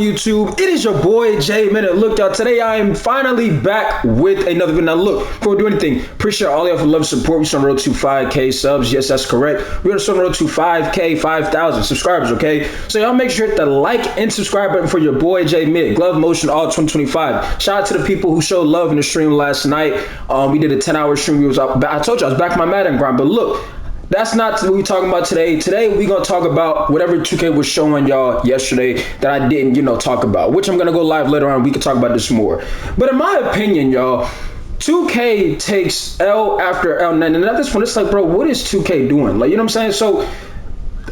YouTube, it is your boy J Minute. Look, y'all, today I am finally back with another video. Now look, before we do anything, appreciate all y'all for love and support. We're on the road to 5K subs. Yes, that's correct. We're on the road to 5K, 5,000 subscribers, okay? So y'all make sure to hit the like and subscribe button for your boy J Minute. Glove Motion all 2025. Shout out to the people who showed love in the stream last night. We did a 10-hour stream. I told you I was back in my Madden grind, but look, that's not what we're talking about today. Today, we're going to talk about whatever 2K was showing y'all yesterday that I didn't, talk about, which I'm going to go live later on. We can talk about this more. But in my opinion, y'all, 2K takes L after L. And at this point, it's like, bro, what is 2K doing? Like, you know what I'm saying? So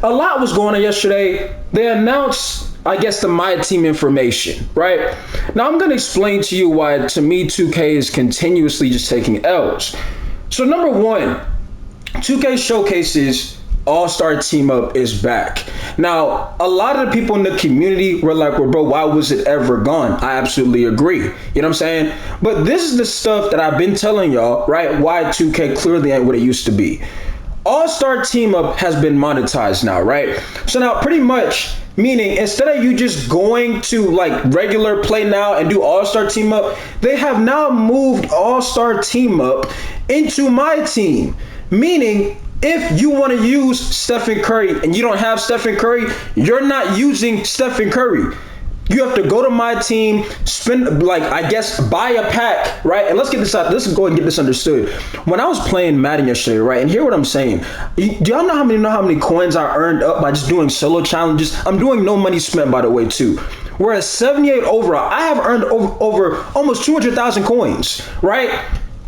a lot was going on yesterday. They announced, I guess, the MyTeam information, right? Now, I'm going to explain to you why, to me, 2K is continuously just taking L's. So number one, 2K showcases All-Star Team Up is back. Now, a lot of the people in the community were like, well, bro, why was it ever gone? I absolutely agree. You know what I'm saying? But this is the stuff that I've been telling y'all, right? Why 2K clearly ain't what it used to be. All-Star Team Up has been monetized now, right? So now pretty much, meaning instead of you just going to like regular play now and do All-Star Team Up, they have now moved All-Star Team Up into MyTeam. Meaning, if you want to use Stephen Curry and you don't have Stephen Curry, you're not using Stephen Curry. You have to go to MyTeam, spend, like, I guess, buy a pack, right? And let's get this out. Let's go and get this understood. When I was playing Madden yesterday, right, and hear what I'm saying. Do y'all know how many coins I earned up by just doing solo challenges? I'm doing no money spent, by the way, too. Whereas 78 overall, I have earned over almost 200,000 coins, right?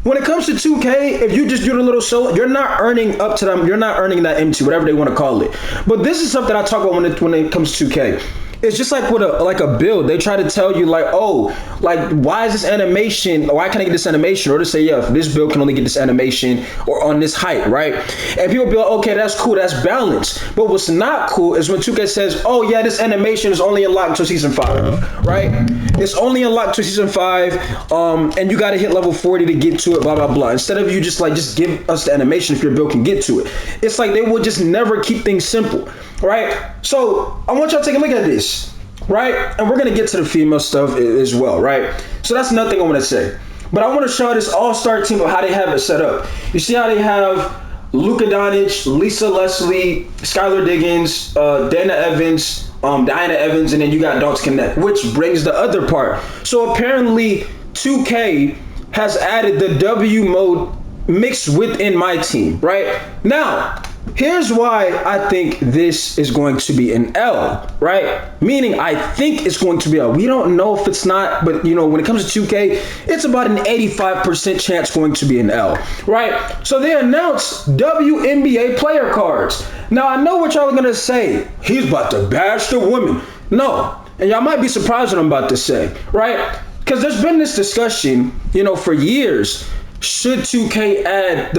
When it comes to 2K, if you just do the little solo, you're not earning up to them. You're not earning that MT, whatever they want to call it. But this is something I talk about when it comes to 2K. It's just like with a build. They try to tell you like, oh, like, why is this animation? Why can't I get this animation? Or to say, yeah, this build can only get this animation or on this height, right? And people be like, okay, that's cool, that's balanced. But what's not cool is when 2K says, oh yeah, this animation is only unlocked until season 5, right? It's only unlocked until season 5, and you gotta hit level 40 to get to it, blah blah blah. Instead of you just give us the animation if your build can get to it. It's like they will just never keep things simple. Right? So I want y'all to take a look at this, right? And we're going to get to the female stuff as well, right? So that's another thing I want to say. But I want to show this all-star team of how they have it set up. You see how they have Luka Doncic, Lisa Leslie, Skylar Diggins, Diana Evans, and then you got Don't Connect, which brings the other part. So apparently 2K has added the W mode mixed within MyTeam, right? Now, here's why I think this is going to be an L, right? Meaning I think it's going to be a, we don't know if it's not, but when it comes to 2K, it's about an 85% chance going to be an L, right? So they announced WNBA player cards. Now I know what y'all are going to say. He's about to bash the women. No, and y'all might be surprised what I'm about to say, right? Because there's been this discussion, for years. Should 2K add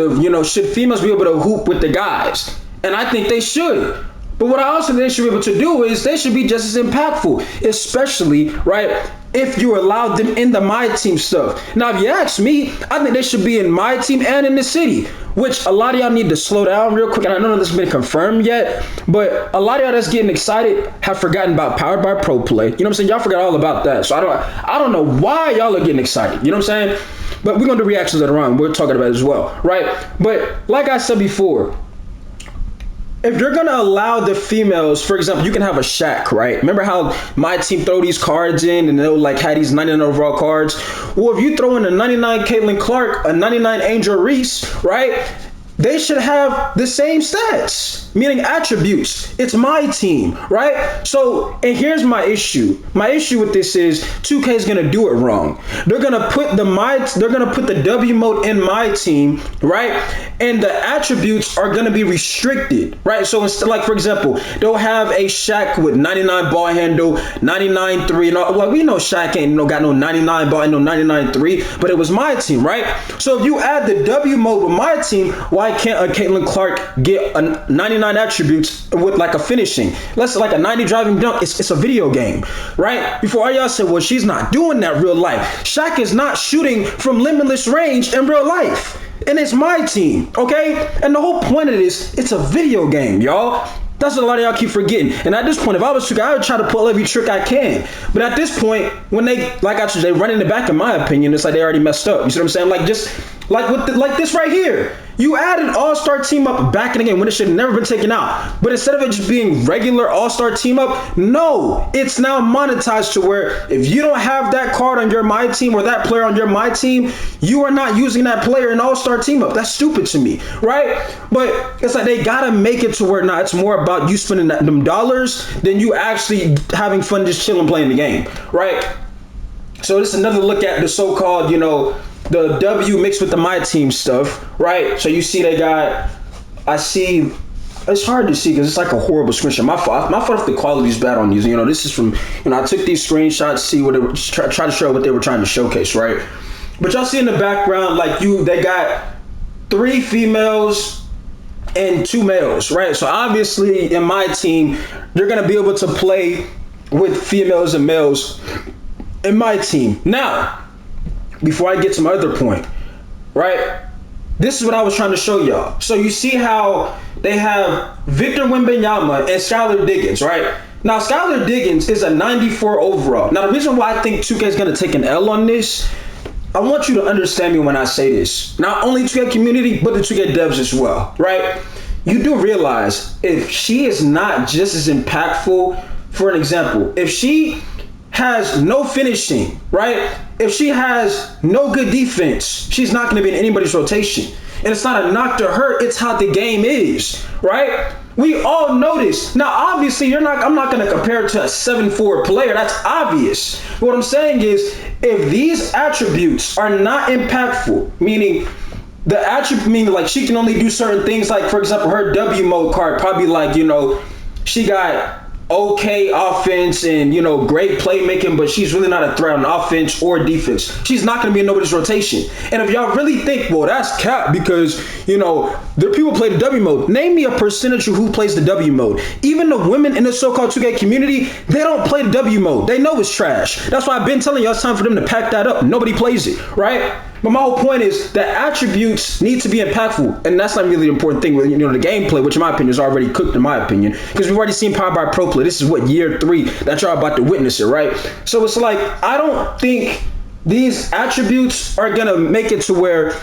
should females be able to hoop with the guys? And I think they should. But what I also think they should be able to do is they should be just as impactful, especially, right, if you allowed them in the MyTeam stuff. Now, if you ask me, I think they should be in MyTeam and in the city, which a lot of y'all need to slow down real quick. And I don't know if this has been confirmed yet, but a lot of y'all that's getting excited have forgotten about Powered by Pro Play. You know what I'm saying? Y'all forgot all about that. So I don't know why y'all are getting excited. You know what I'm saying? But we're going to do reactions later on. We're talking about it as well, right? But like I said before, if you're going to allow the females, for example, you can have a Shaq, right? Remember how MyTeam throw these cards in and they'll have these 99 overall cards? Well, if you throw in a 99 Caitlin Clark, a 99 Angel Reese, right? They should have the same stats, meaning attributes. It's MyTeam, right? So, and here's my issue. My issue with this is 2K is gonna do it wrong. They're gonna put the W mode in MyTeam, right? And the attributes are gonna be restricted, right? So instead, like for example, they'll have a Shaq with 99 ball handle, 99 3, and all. Like we know Shaq ain't got no 99 ball and no 99 3, but it was MyTeam, right? So if you add the W mode with MyTeam, why can't a Caitlin Clark get a 99 attributes with like a finishing? Let's say like a 90 driving dunk. It's a video game, right? Before all y'all said, well, she's not doing that real life. Shaq is not shooting from limitless range in real life. And it's MyTeam, okay? And the whole point of this, it's a video game, y'all. That's what a lot of y'all keep forgetting. And at this point, if I was 2K, I would try to pull every trick I can. But at this point, when they, like I said, they run in the back, in my opinion, it's like they already messed up. You see what I'm saying? Like just like like this right here. You added all-star team up back in the game when it should have never been taken out. But instead of it just being regular all-star team up, no, it's now monetized to where if you don't have that card on your My Team or that player on your My Team, you are not using that player in all-star team up. That's stupid to me, right? But it's like they gotta make it to where now it's more about you spending them dollars than you actually having fun just chilling playing the game, right? So this is another look at the so-called, the W mixed with the My Team stuff, right? So you see they got, I see, it's hard to see because it's like a horrible screenshot. My fault if the quality is bad on these. This is from, I took these screenshots, see what it was, try to show what they were trying to showcase, right? But y'all see in the background, like they got 3 females and 2 males, right? So obviously in My Team, you're gonna be able to play with females and males in My Team. Now, before I get to my other point, right? This is what I was trying to show y'all. So you see how they have Victor Wembanyama and Skylar Diggins, right? Now, Skylar Diggins is a 94 overall. Now, the reason why I think 2K is going to take an L on this, I want you to understand me when I say this. Not only 2K community, but the 2K devs as well, right? You do realize if she is not just as impactful, for an example, if she has no finishing, right? If she has no good defense, she's not going to be in anybody's rotation. And it's not a knock to her, it's how the game is, right? We all know this. Now, obviously, I'm not going to compare it to a 7'4" player. That's obvious. But what I'm saying is, if these attributes are not impactful, meaning like she can only do certain things, like, for example, her W mode card, probably like, she got okay offense and great playmaking, but she's really not a threat on offense or defense. She's not going to be in nobody's rotation. And if y'all really think, well, that's cap because the people play the W mode, name me a percentage of who plays the W mode. Even the women in the so-called 2K community, they don't play the W mode. They know it's trash. That's why I've been telling y'all it's time for them to pack that up. Nobody plays it, right? But my whole point is that attributes need to be impactful, and that's not really the important thing with the gameplay, which in my opinion is already cooked in my opinion, because we've already seen Power by Pro play. This is what, year 3 that y'all about to witness it, right? So it's like I don't think these attributes are gonna make it to where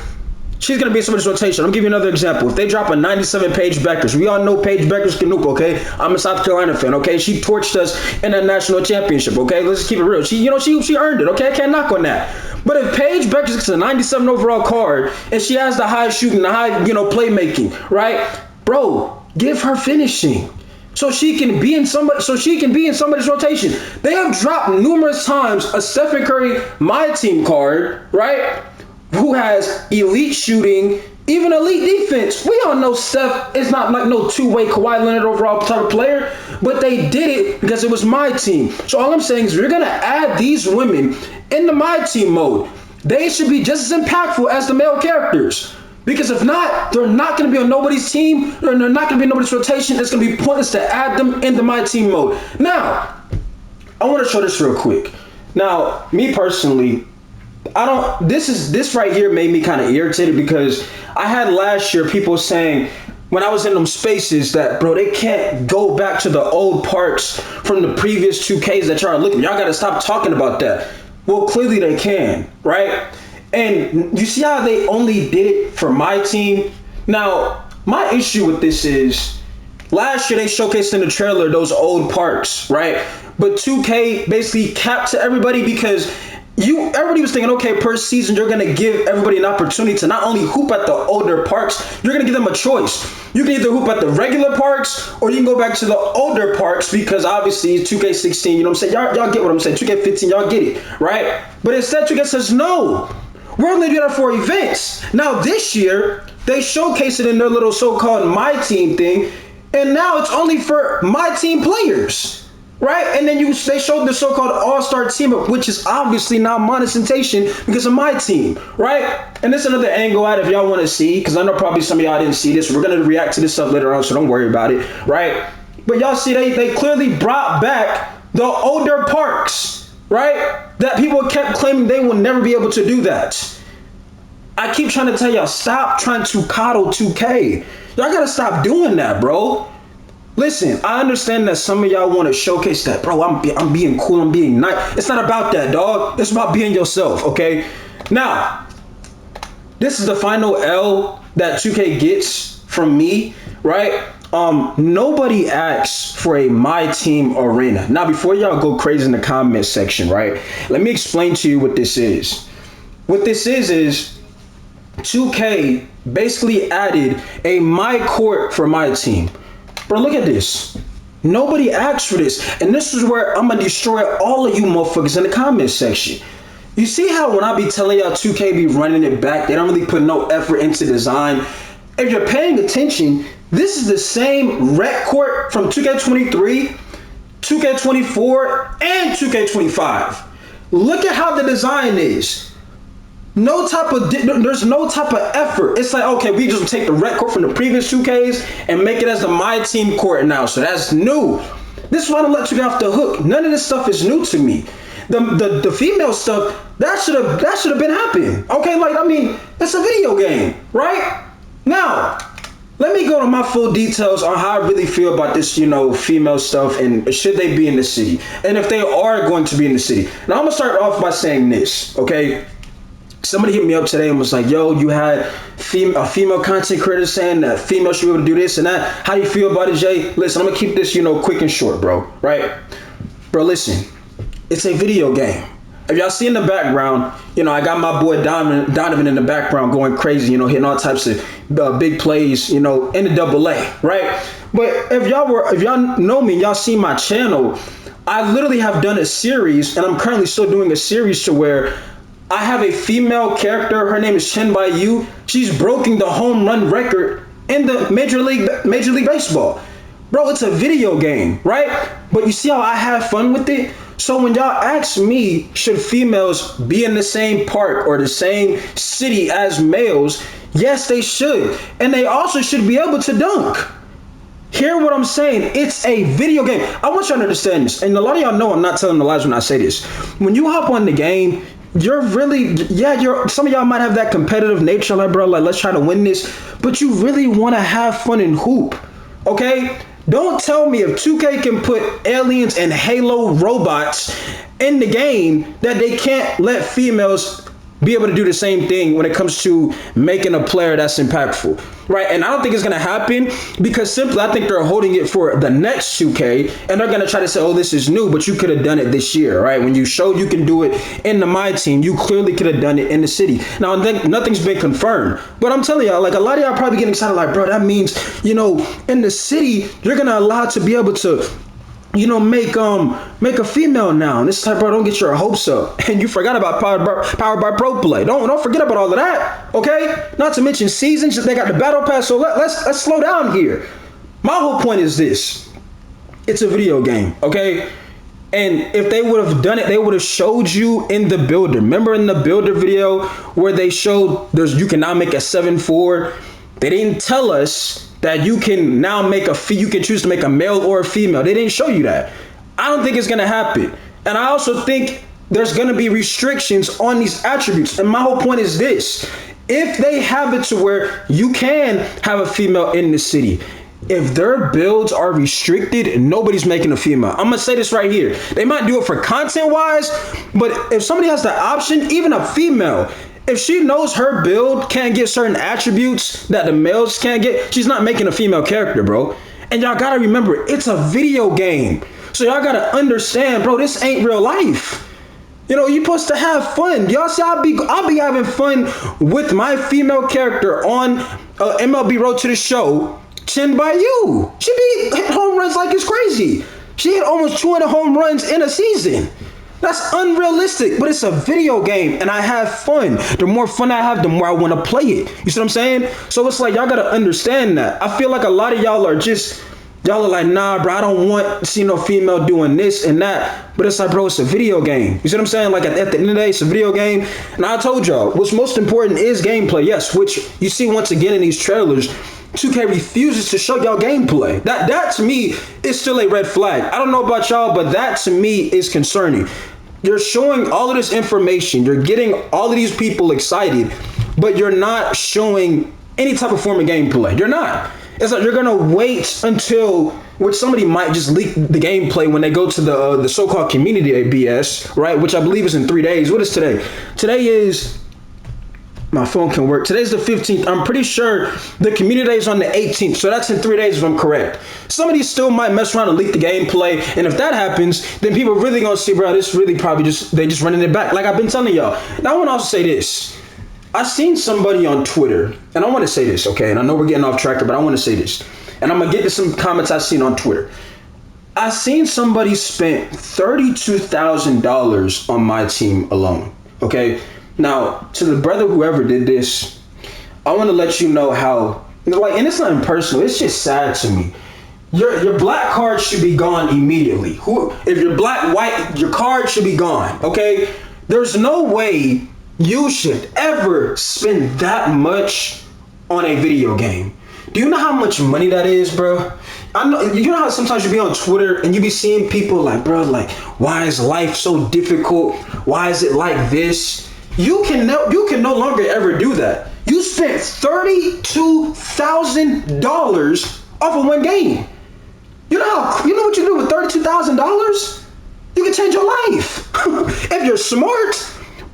she's gonna be in somebody's rotation. I'll give you another example. If they drop a 97 Paige Beckers, we all know Paige Beckers can nuke, okay? I'm a South Carolina fan, okay? She torched us in that national championship, okay? Let's just keep it real. She earned it, okay? I can't knock on that. But if Paige Beckers gets a 97 overall card and she has the high shooting, the high, playmaking, right? Bro, give her finishing. So she can be in somebody's rotation. They have dropped numerous times a Stephen Curry My Team card, right? Who has elite shooting, even elite defense. We all know Steph is not like no two-way Kawhi Leonard overall type of player, but they did it because it was My Team. So all I'm saying is we're going to add these women in the My Team mode. They should be just as impactful as the male characters. Because if not, they're not going to be on nobody's team, and they're not going to be in nobody's rotation. It's going to be pointless to add them in the My Team mode. Now, I want to show this real quick. Now, me personally, this right here made me kind of irritated because I had last year people saying when I was in them spaces that, bro, they can't go back to the old parts from the previous 2Ks that y'all are looking. Y'all got to stop talking about that. Well, clearly they can, right? And you see how they only did it for My Team? Now, my issue with this is last year they showcased in the trailer those old parks, right? But 2K basically capped to everybody because everybody was thinking, okay, per season, you're going to give everybody an opportunity to not only hoop at the older parks, you're going to give them a choice. You can either hoop at the regular parks or you can go back to the older parks because obviously 2K16, you know what I'm saying? Y'all get what I'm saying. 2K15, y'all get it, right? But instead 2K says, no, we're only doing that for events. Now this year, they showcase it in their little so-called My Team thing, and now it's only for My Team players. Right? And then they showed the so-called all-star team up, which is obviously now monetization because of My Team, right? And this is another angle out if y'all want to see, because I know probably some of y'all didn't see this. We're going to react to this stuff later on, so don't worry about it, right? But y'all see they clearly brought back the older parks, right? That people kept claiming they will never be able to do that. I keep trying to tell y'all, stop trying to coddle 2K. Y'all got to stop doing that, bro. Listen, I understand that some of y'all want to showcase that, bro. I'm being cool. I'm being nice. It's not about that, dog. It's about being yourself. Okay. Now, this is the final L that 2K gets from me, right? Nobody asks for a My Team arena. Now, before y'all go crazy in the comment section, right? Let me explain to you what this is. What this is 2K basically added a My Court for My Team. Bro, look at this. Nobody asked for this. And this is where I'm going to destroy all of you motherfuckers in the comment section. You see how when I be telling y'all 2K be running it back, they don't really put no effort into design. If you're paying attention, this is the same rec court from 2K23, 2K24, and 2K25. Look at how the design is. There's no type of effort. It's like, okay, we just take the rec court from the previous 2Ks and make it as the My Team court now. So that's new. This is why I don't let you get off the hook. None of this stuff is new to me. The female stuff, that should have been happening. Okay, like, I mean, it's a video game, right? Now, let me go to my full details on how I really feel about this, female stuff, and should they be in the city, and if they are going to be in the city. Now, I'm gonna start off by saying this, okay? Somebody hit me up today and was like, yo, you had a female content creator saying that females should be able to do this and that. How do you feel about it, Jay? Listen, I'm gonna keep this, quick and short, bro, right? Bro, listen, it's a video game. If y'all see in the background, I got my boy Donovan in the background going crazy, hitting all types of big plays, in the AA, right? But if y'all know me, y'all see my channel, I literally have done a series, and I'm currently still doing a series to where I have a female character. Her name is Chen Bai-Yu. She's broken the home run record in the Major League Baseball. Bro, it's a video game, right? But you see how I have fun with it? So when y'all ask me, should females be in the same park or the same city as males? Yes, they should. And they also should be able to dunk. Hear what I'm saying? It's a video game. I want y'all to understand this. And a lot of y'all know I'm not telling the lies when I say this. When you hop on the game, some of y'all might have that competitive nature, like, bro, like, let's try to win this. But you really want to have fun and hoop, okay? Don't tell me if 2K can put aliens and Halo robots in the game that they can't let females be able to do the same thing when it comes to making a player that's impactful, right? And I don't think it's going to happen because simply I think they're holding it for the next 2K, and they're going to try to say, oh, this is new, but you could have done it this year, right? When you showed you can do it in the My Team, you clearly could have done it in the city. Now, nothing's been confirmed, but I'm telling y'all, like, a lot of y'all probably getting excited, like, bro, that means, in the city, you're going to allow to be able to make a female now. And it's like, bro, don't get your hopes up. And you forgot about Powered by Pro Play. Don't forget about all of that, okay? Not to mention seasons. They got the battle pass. So let's slow down here. My whole point is this: it's a video game, okay? And if they would have done it, they would have showed you in the builder. Remember in the builder video where they showed you can now make a 7-4. They didn't tell us that you can now you can choose to make a male or a female. They didn't show you that. I don't think it's gonna happen. And I also think there's gonna be restrictions on these attributes. And my whole point is this: if they have it to where you can have a female in the city, if their builds are restricted, nobody's making a female. I'm gonna say this right here. They might do it for content wise, but if somebody has the option, even a female, if she knows her build can't get certain attributes that the males can't get, she's not making a female character, bro. And y'all gotta remember, it's a video game. So y'all gotta understand, bro, this ain't real life. You're supposed to have fun. Y'all see, I'll be having fun with my female character on MLB Road to the Show, Chen Bai-Yu. She be hitting home runs like it's crazy. She hit almost 200 home runs in a season. That's unrealistic, but it's a video game and I have fun. The more fun I have, the more I want to play it. You see what I'm saying? So it's like, y'all got to understand that. I feel like a lot of y'all are like, nah, bro, I don't want to see no female doing this and that. But it's like, bro, it's a video game. You see what I'm saying? Like at the end of the day, it's a video game. And I told y'all, what's most important is gameplay. Yes, which you see once again in these trailers. 2K refuses to show y'all gameplay. That to me is still a red flag. I don't know about y'all, but that to me is concerning. You're showing all of this information. You're getting all of these people excited, but you're not showing any type of form of gameplay. You're not. It's like you're going to wait until which somebody might just leak the gameplay when they go to the so-called community BS, right? Which I believe is in 3 days. What is today? Today is, my phone can work. Today's the 15th. I'm pretty sure the community day is on the 18th. So that's in 3 days if I'm correct. Somebody still might mess around and leak the gameplay. And if that happens, then people are really going to see, bro, this really probably they just running it back. Like I've been telling y'all. Now I want to also say this. I seen somebody on Twitter, and I want to say this, okay? And I know we're getting off track, but I want to say this. And I'm going to get to some comments I seen on Twitter. I seen somebody spent $32,000 on my team alone, okay? Now, to the brother whoever did this, I want to let you know how, like, and it's not impersonal, it's just sad to me. Your black card should be gone immediately. If you're black, white, your card should be gone, okay? There's no way you should ever spend that much on a video game. Do you know how much money that is, bro? I know, you know how sometimes you be on Twitter and you be seeing people like, bro, like, why is life so difficult? Why is it like this? You can no longer ever do that. You spent $32,000 off of one game. You know what you do with $32,000? You can change your life if you're smart.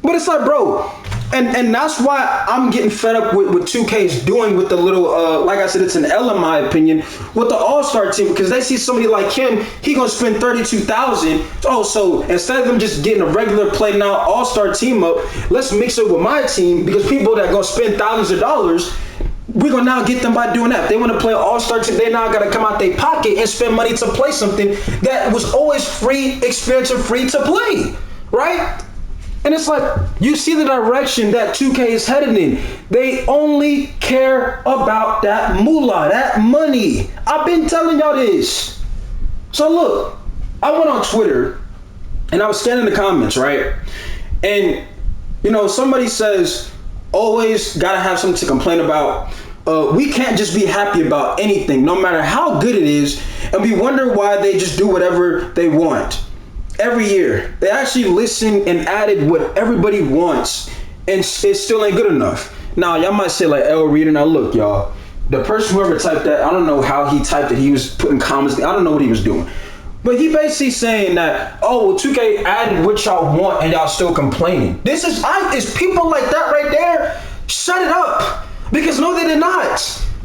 But it's like, bro, and that's why I'm getting fed up with 2K's doing with the little, like I said, it's an L in my opinion, with the All-Star team, because they see somebody like him, he gonna spend $32,000. Oh, so instead of them just getting a regular play now All-Star team up, let's mix it with my team, because people that gonna spend thousands of dollars, we're gonna now get them by doing that. If they want to play an All-Star team, they now gotta come out their pocket and spend money to play something that was always free, expensive, free to play, right? And it's like, you see the direction that 2K is headed in. They only care about that moolah, that money. I've been telling y'all this. So look, I went on Twitter and I was scanning the comments, right? And, you know, somebody says, always gotta have something to complain about. We can't just be happy about anything, no matter how good it is. And we wonder why they just do whatever they want. Every year, they actually listened and added what everybody wants, and it still ain't good enough. Now, y'all might say like, L Reader, now look, y'all, the person whoever typed that, I don't know how he typed it. He was putting comments, I don't know what he was doing. But he basically saying that, oh, well, 2K added what y'all want and y'all still complaining. This is people like that right there, shut it up. Because no, they did not.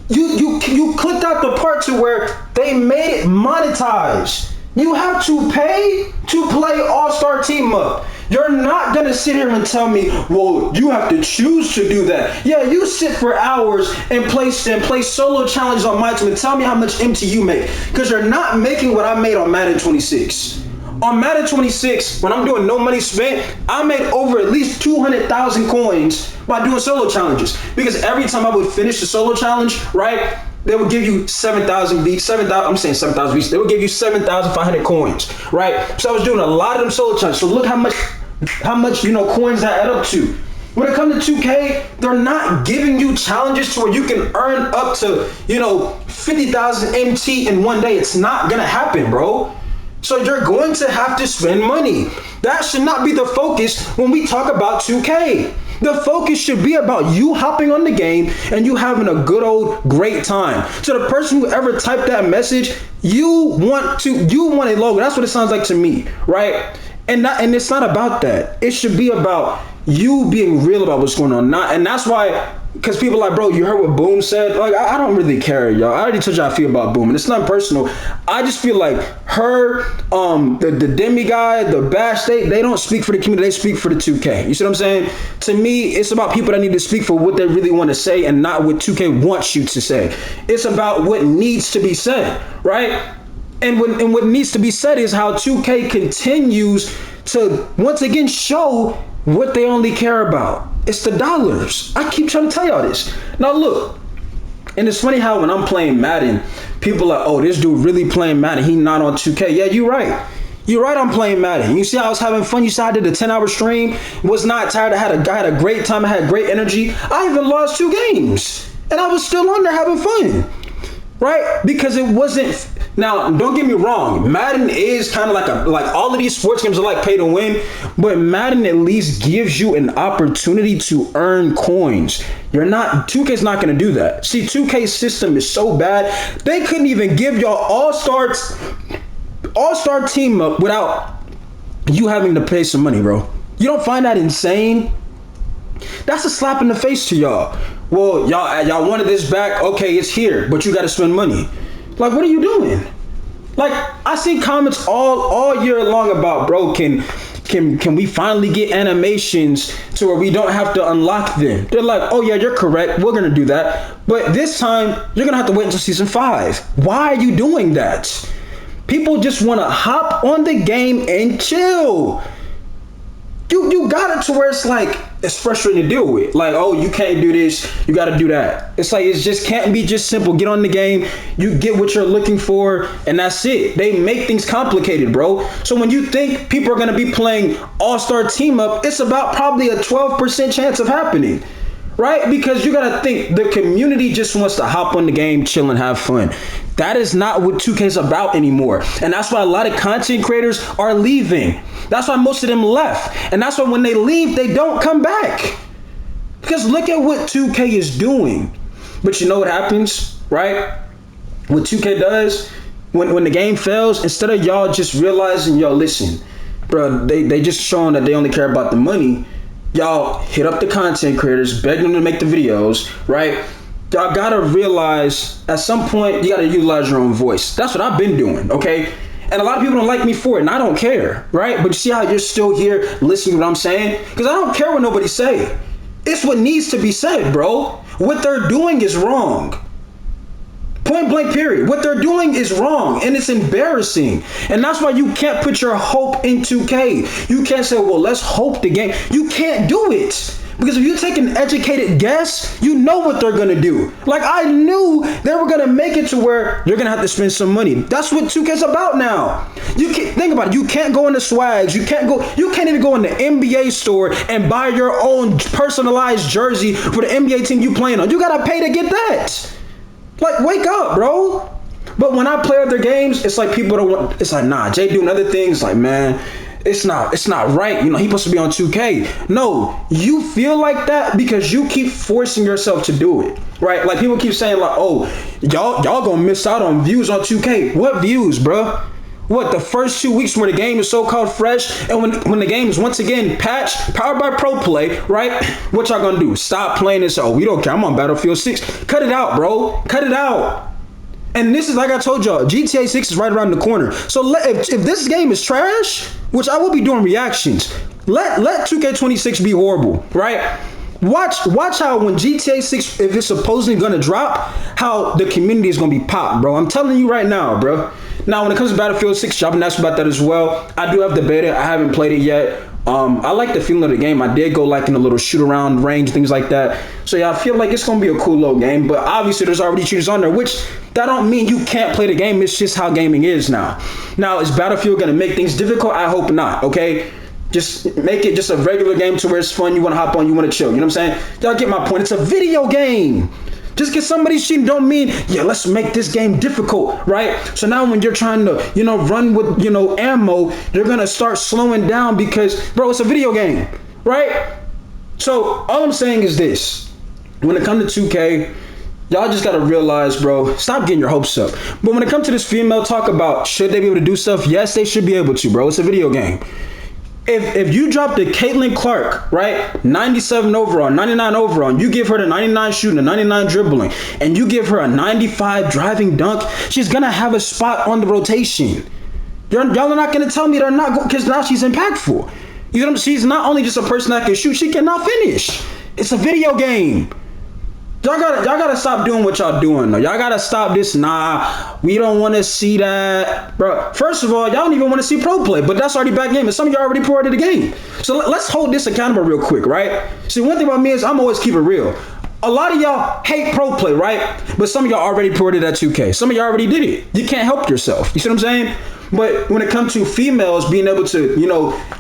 You clicked out the part to where they made it monetized. You have to pay to play All-Star Team Up. You're not going to sit here and tell me, well, you have to choose to do that. Yeah, you sit for hours and play solo challenges on my team and tell me how much MT you make. Because you're not making what I made on Madden 26. On Madden 26, when I'm doing no money spent, I made over at least 200,000 coins by doing solo challenges. Because every time I would finish the solo challenge, right, they would give you 7,000 beats, 7,000, I'm saying 7,000 beats, they would give you 7,500 coins, right? So I was doing a lot of them solo challenges. So look how much, coins that add up to. When it comes to 2K, they're not giving you challenges to where you can earn up to, 50,000 MT in one day. It's not gonna happen, bro. So you're going to have to spend money. That should not be the focus when we talk about 2K. The focus should be about you hopping on the game and you having a good old great time. So the person who ever typed that message, you want a logo. That's what it sounds like to me, right? And it's not about that. It should be about you being real about what's going on. And that's why, because people are like, bro, you heard what Boom said? Like, I don't really care, y'all. I already told you how I feel about Boom, and it's not personal. I just feel like her, the Demi guy, the Bash, they don't speak for the community. They speak for the 2K. You see what I'm saying? To me, it's about people that need to speak for what they really want to say and not what 2K wants you to say. It's about what needs to be said, right? And what needs to be said is how 2K continues to, once again, show what they only care about. It's the dollars. I keep trying to tell y'all this. Now look, and it's funny how when I'm playing Madden, people are like, oh, this dude really playing Madden. He not on 2K. Yeah, you're right. You're right, I'm playing Madden. You see how I was having fun? You saw I did a 10-hour stream, was not tired. I had a great time. I had great energy. I even lost 2 games. And I was still on there having fun. Right? Because it wasn't Now, don't get me wrong. Madden is kind of like all of these sports games are like pay to win, but Madden at least gives you an opportunity to earn coins. 2K's not going to do that. See, 2K's system is so bad, they couldn't even give y'all all-star team up without you having to pay some money, bro. You don't find that insane? That's a slap in the face to y'all. Well, y'all wanted this back. Okay, it's here, but you got to spend money. Like, what are you doing? Like, I see comments all year long about, bro, can we finally get animations to where we don't have to unlock them? They're like, oh yeah, you're correct. We're going to do that. But this time, you're going to have to wait until season 5. Why are you doing that? People just want to hop on the game and chill. You got it to where it's like, it's frustrating to deal with. Like, oh, you can't do this, you got to do that. It's like, it just can't be just simple. Get on the game, you get what you're looking for, and that's it. They make things complicated, bro. So when you think people are going to be playing all-star team up, it's about probably a 12% chance of happening, right? Because you got to think the community just wants to hop on the game, chill, and have fun. That is not what 2K is about anymore. And that's why a lot of content creators are leaving. That's why most of them left. And that's why when they leave, they don't come back. Because look at what 2K is doing. But you know what happens, right? What 2K does, when the game fails, instead of y'all just realizing, yo, listen, bro, they just showing that they only care about the money, y'all hit up the content creators, beg them to make the videos, right? Y'all gotta realize at some point you gotta utilize your own voice. That's what I've been doing, okay? And a lot of people don't like me for it, and I don't care, right? But you see how you're still here listening to what I'm saying? Because I don't care what nobody say. It's what needs to be said, bro. What they're doing is wrong. Point blank period. What they're doing is wrong, and it's embarrassing. And that's why you can't put your hope in 2K. You can't say, well, let's hope the game. You can't do it. Because if you take an educated guess, you know what they're going to do. Like, I knew they were going to make it to where you're going to have to spend some money. That's what 2K's about now. You can't think about it. You can't go into Swags. You can't even go in the NBA store and buy your own personalized jersey for the NBA team you playing on. You got to pay to get that. Like, wake up, bro. But when I play other games, it's like people don't want, it's like, nah, Jay doing other things. Like, man, it's not right. You know, he's supposed to be on 2K. No, you feel like that because you keep forcing yourself to do it, right? Like, people keep saying like, oh, y'all gonna miss out on views on 2K. What views, bro? What, the first 2 weeks where the game is so-called fresh, and when the game is once again patched, powered by Pro Play, right? What y'all gonna do? Stop playing this? Oh, we don't care. I'm on Battlefield 6. Cut it out, bro. Cut it out. And this is, like I told y'all, GTA 6 is right around the corner. So if this game is trash, which I will be doing reactions, let 2K26 be horrible, right? Watch how when GTA 6, if it's supposedly gonna drop, how the community is gonna be popped, bro. I'm telling you right now, bro. Now, when it comes to Battlefield 6, y'all been asking about that as well. I do have the beta. I haven't played it yet. I like the feeling of the game. I did go like in a little shoot around range, things like that. So yeah, I feel like it's gonna be a cool little game. But obviously, there's already shooters on there, which that don't mean you can't play the game. It's just how gaming is now. Now, is Battlefield gonna make things difficult? I hope not. Okay. Just make it just a regular game to where it's fun. You want to hop on, you want to chill. You know what I'm saying? Y'all get my point. It's a video game. Just because somebody's cheating don't mean, yeah, let's make this game difficult, right? So now when you're trying to, run with, ammo, you're going to start slowing down because, bro, it's a video game, right? So all I'm saying is this. When it comes to 2K, y'all just got to realize, bro, stop getting your hopes up. But when it comes to this female talk about should they be able to do stuff, yes, they should be able to, bro. It's a video game. If you drop the Caitlin Clark, right, 97 overall, 99 overall, and you give her the 99 shooting, the 99 dribbling, and you give her a 95 driving dunk, she's going to have a spot on the rotation. Y'all are not going to tell me they're not, because now she's impactful. She's not only just a person that can shoot, she cannot finish. It's a video game. Y'all gotta stop doing what y'all doing though. Y'all gotta stop this. Nah, we don't want to see that, bro. First of all, y'all don't even want to see pro play, but that's already back game, and some of y'all already poured the game. So let's hold this accountable real quick, right? See, one thing about me is I'm always keep it real. A lot of y'all hate pro play, right? But some of y'all already poured it at 2K. Some of y'all already did it. You can't help yourself. You see what I'm saying? But when it comes to females being able to,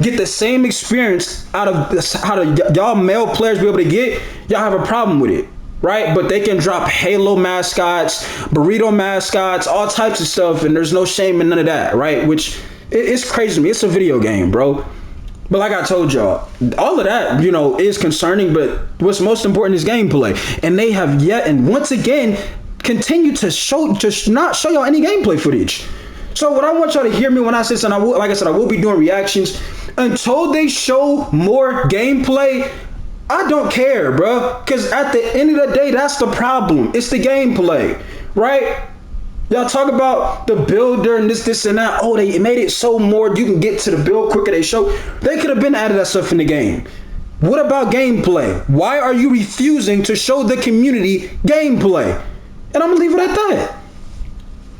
get the same experience out of how y'all male players be able to get, y'all have a problem with it. right? But they can drop Halo mascots, burrito mascots, all types of stuff, and there's no shame in none of that, right? Which it's crazy to me. It's a video game, bro. But like I told y'all, all of that, is concerning, but what's most important is gameplay. And they have yet, and once again, continue to not show y'all any gameplay footage. So what I want y'all to hear me when I say, and I will be doing reactions until they show more gameplay. I don't care, bro, because at the end of the day, that's the problem. It's the gameplay, right? Y'all talk about the builder and this and that. Oh, they made it so more you can get to the build quicker. They could have been added that stuff in the game. What about gameplay? Why are you refusing to show the community gameplay? And I'm gonna leave it at that.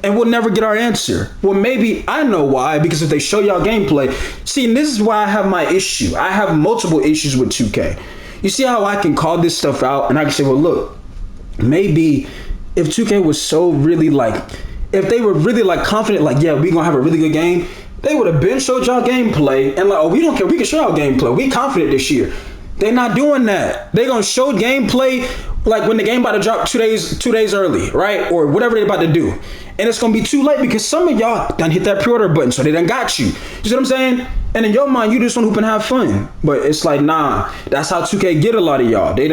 And we'll never get our answer. Well, maybe I know why, because if they show y'all gameplay, see, and this is why I have my issue. I have multiple issues with 2K. You see how I can call this stuff out and I can say, well, look, maybe if 2K was so really if they were really confident, yeah, we gonna have a really good game, they would have been showed y'all gameplay and oh, we don't care, we can show y'all gameplay. We confident this year. They're not doing that. They gonna show gameplay when the game about to drop 2 days early, right? Or whatever they're about to do. And it's gonna be too late because some of y'all done hit that pre-order button, so they done got you. You see what I'm saying? And in your mind, you just want to hoop and have fun. But it's nah, that's how 2K get a lot of y'all. They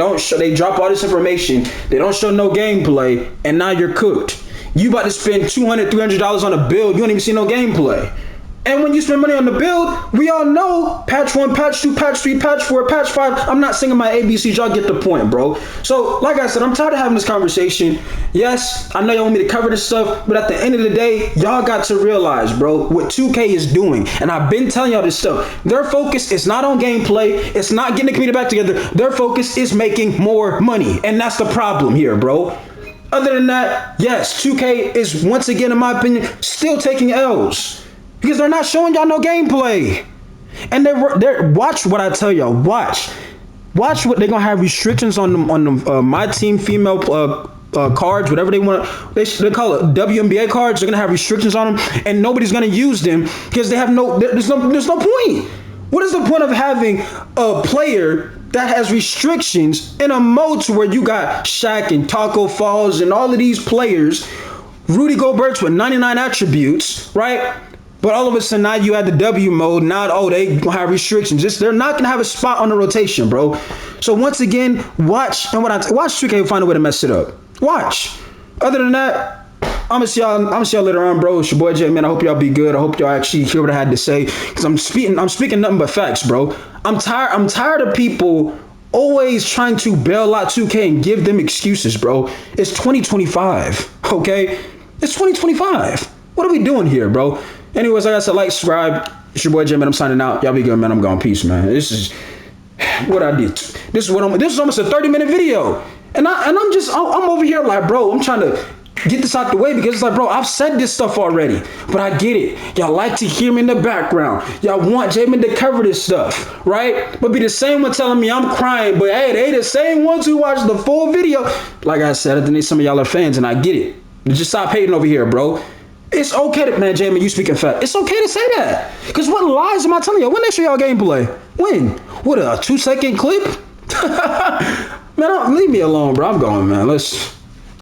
drop all this information, they don't show no gameplay, and now you're cooked. You about to spend $200, $300 on a build, you don't even see no gameplay. And when you spend money on the build, we all know patch 1, patch 2, patch 3, patch 4, patch 5. I'm not singing my ABCs, y'all get the point, bro. So, like I said, I'm tired of having this conversation. Yes, I know y'all want me to cover this stuff, but at the end of the day, y'all got to realize, bro, what 2K is doing. And I've been telling y'all this stuff. Their focus is not on gameplay. It's not getting the community back together. Their focus is making more money. And that's the problem here, bro. Other than that, yes, 2K is, once again, in my opinion, still taking L's. Because they're not showing y'all no gameplay. And they're watch what I tell y'all. Watch what they're gonna have restrictions on them MyTeam female cards, whatever they want. They call it WNBA cards. They're gonna have restrictions on them, and nobody's gonna use them because they have there's no point. What is the point of having a player that has restrictions in a mode to where you got Shaq and Taco Falls and all of these players, Rudy Gobert's with 99 attributes, right? But all of a sudden now you add the W mode. Now, they gonna have restrictions. They're not gonna have a spot on the rotation, bro. So once again, watch 2K find a way to mess it up. Watch. Other than that, I'm gonna see y'all later on, bro. It's your boy J, man. I hope y'all be good. I hope y'all actually hear what I had to say, because I'm speaking nothing but facts, bro. I'm tired of people always trying to bail out 2K and give them excuses, bro. It's 2025, okay? It's 2025. What are we doing here, bro? Anyways, like I said, subscribe. It's your boy J, man. I'm signing out. Y'all be good, man. I'm gone. Peace, man. This is what I did. This is almost a 30-minute video. And I'm over here bro, I'm trying to get this out the way, because it's bro, I've said this stuff already, but I get it. Y'all like to hear me in the background. Y'all want J-Man to cover this stuff, right? But be the same one telling me I'm crying, but hey, they the same ones who watch the full video. Like I said, I think some of y'all are fans, and I get it. Just stop hating over here, bro. It's okay to, man, J-Man, you speaking fact. It's okay to say that. Because what lies am I telling y'all? When they show y'all gameplay? When? What, a 2-second clip? Man, leave me alone, bro. I'm going, man. Let's...